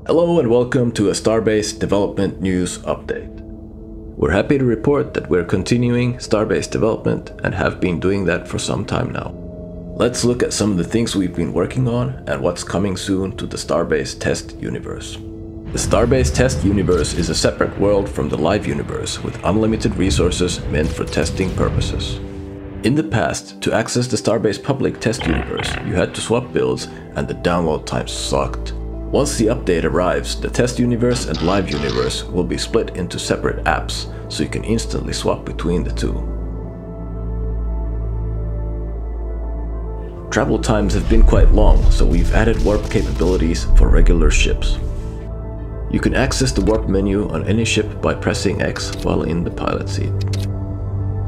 Hello and welcome to a Starbase development news update. We're happy to report that we're continuing Starbase development and have been doing that for some time now. Let's look at some of the things we've been working on and what's coming soon to the Starbase Test Universe. The Starbase Test Universe is a separate world from the live universe with unlimited resources meant for testing purposes. In the past, to access the Starbase Public Test Universe, you had to swap builds and the download times sucked. Once the update arrives, the Test Universe and Live Universe will be split into separate apps, so you can instantly swap between the two. Travel times have been quite long, so we've added warp capabilities for regular ships. You can access the warp menu on any ship by pressing X while in the pilot seat.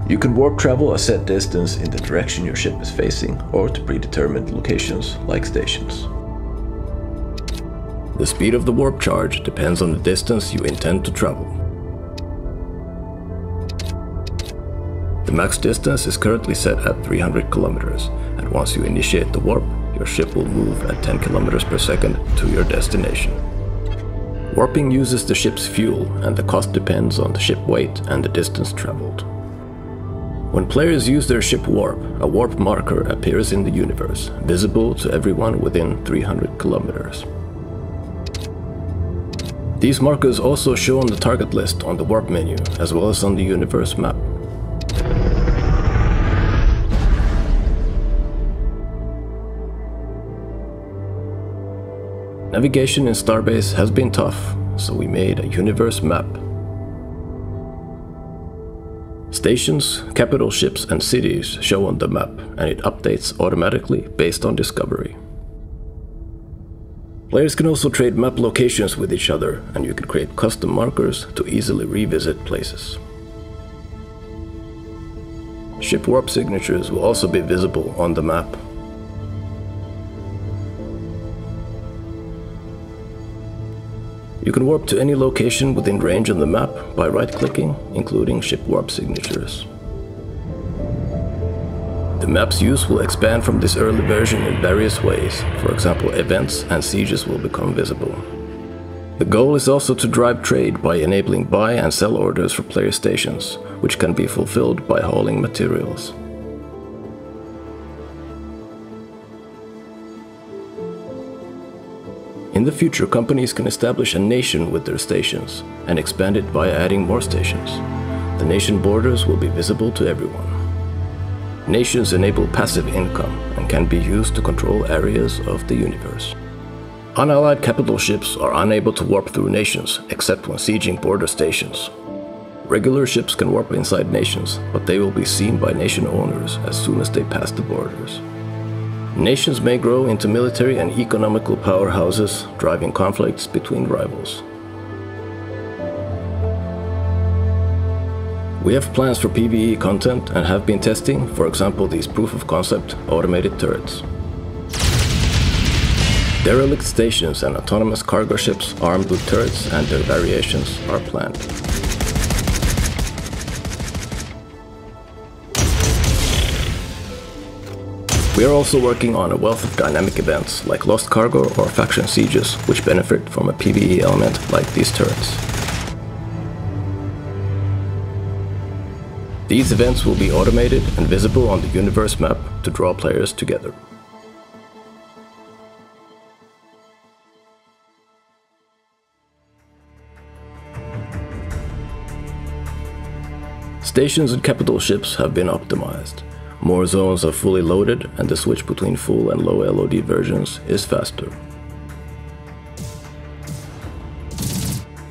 You can warp travel a set distance in the direction your ship is facing or to predetermined locations like stations. The speed of the warp charge depends on the distance you intend to travel. The max distance is currently set at 300 kilometers, and once you initiate the warp, your ship will move at 10 kilometers per second to your destination. Warping uses the ship's fuel, and the cost depends on the ship weight and the distance traveled. When players use their ship warp, a warp marker appears in the universe, visible to everyone within 300 kilometers. These markers also show on the target list on the warp menu, as well as on the universe map. Navigation in Starbase has been tough, so we made a universe map. Stations, capital ships and cities show on the map, and it updates automatically based on discovery. Players can also trade map locations with each other, and you can create custom markers to easily revisit places. Ship warp signatures will also be visible on the map. You can warp to any location within range on the map by right-clicking, including ship warp signatures. The map's use will expand from this early version in various ways. For example, events and sieges will become visible. The goal is also to drive trade by enabling buy and sell orders for player stations, which can be fulfilled by hauling materials. In the future, companies can establish a nation with their stations and expand it by adding more stations. The nation borders will be visible to everyone. Nations enable passive income and can be used to control areas of the universe. Unallied capital ships are unable to warp through nations, except when sieging border stations. Regular ships can warp inside nations, but they will be seen by nation owners as soon as they pass the borders. Nations may grow into military and economical powerhouses, driving conflicts between rivals. We have plans for PVE content and have been testing, for example, these proof-of-concept automated turrets. Derelict stations and autonomous cargo ships armed with turrets and their variations are planned. We are also working on a wealth of dynamic events like lost cargo or faction sieges, which benefit from a PVE element like these turrets. These events will be automated and visible on the universe map to draw players together. Stations and capital ships have been optimized. More zones are fully loaded, and the switch between full and low LOD versions is faster.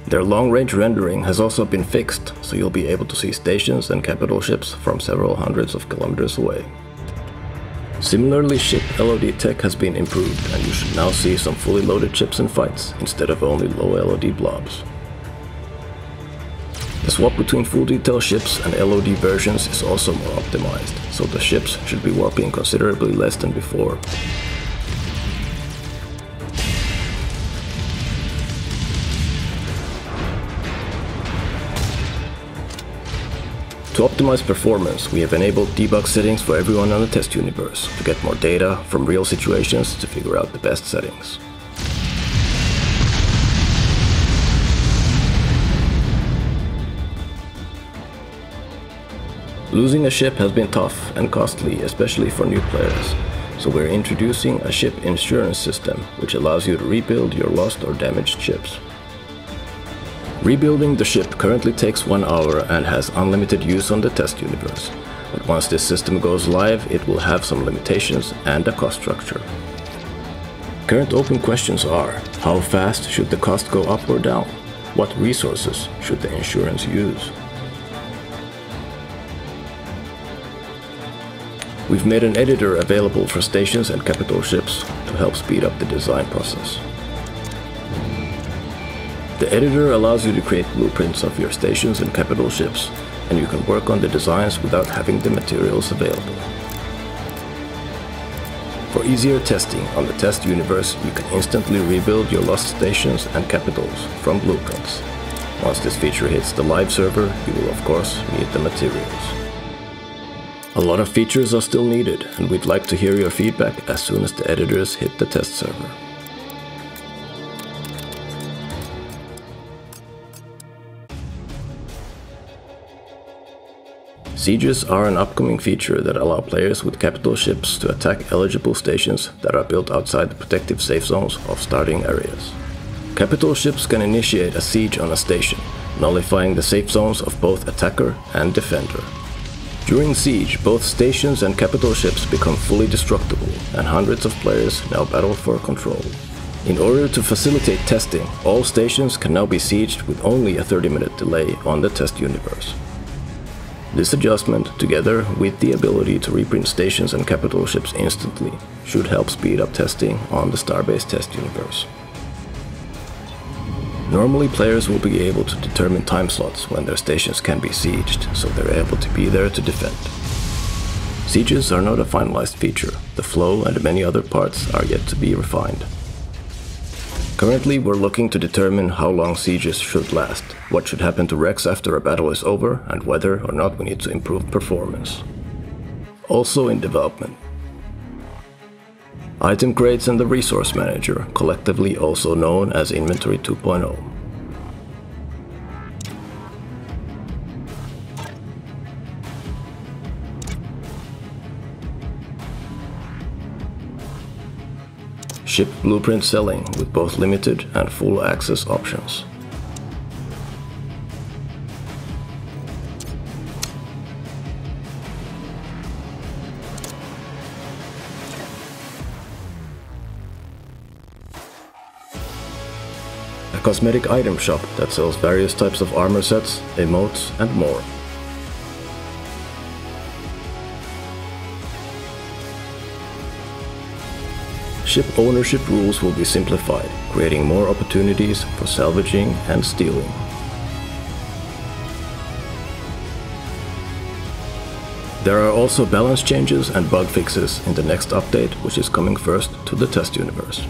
Their long-range rendering has also been fixed, so you'll be able to see stations and capital ships from several hundreds of kilometers away. Similarly, ship LOD tech has been improved, and you should now see some fully loaded ships and fights instead of only low LOD blobs. The swap between full detail ships and LOD versions is also more optimized, so the ships should be warping considerably less than before. To optimize performance, we have enabled debug settings for everyone on the test universe to get more data from real situations to figure out the best settings. Losing a ship has been tough and costly, especially for new players, so we're introducing a ship insurance system which allows you to rebuild your lost or damaged ships. Rebuilding the ship currently takes 1 hour and has unlimited use on the test universe, but once this system goes live it will have some limitations and a cost structure. Current open questions are: how fast should the cost go up or down? What resources should the insurance use? We've made an editor available for stations and capital ships to help speed up the design process. The editor allows you to create blueprints of your stations and capital ships, and you can work on the designs without having the materials available. For easier testing on the test universe, you can instantly rebuild your lost stations and capitals from blueprints. Once this feature hits the live server, you will of course need the materials. A lot of features are still needed, and we'd like to hear your feedback as soon as the editors hit the test server. Sieges are an upcoming feature that allow players with capital ships to attack eligible stations that are built outside the protective safe zones of starting areas. Capital ships can initiate a siege on a station, nullifying the safe zones of both attacker and defender. During siege, both stations and capital ships become fully destructible, and hundreds of players now battle for control. In order to facilitate testing, all stations can now be sieged with only a 30-minute delay on the test universe. This adjustment, together with the ability to reprint stations and capital ships instantly, should help speed up testing on the Starbase Test Universe. Normally, players will be able to determine time slots when their stations can be sieged, so they're able to be there to defend. Sieges are not a finalized feature. The flow and many other parts are yet to be refined. Currently, we're looking to determine how long sieges should last, what should happen to wrecks after a battle is over, and whether or not we need to improve performance. Also in development, item crates and the resource manager, collectively also known as Inventory 2.0. Ship blueprint selling with both limited and full access options. A cosmetic item shop that sells various types of armor sets, emotes, and more. Ship ownership rules will be simplified, creating more opportunities for salvaging and stealing. There are also balance changes and bug fixes in the next update, which is coming first to the test universe.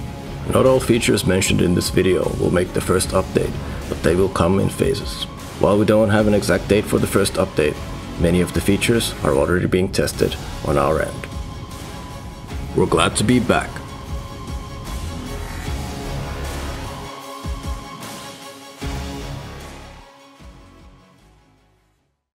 Not all features mentioned in this video will make the first update, but they will come in phases. While we don't have an exact date for the first update, many of the features are already being tested on our end. We're glad to be back.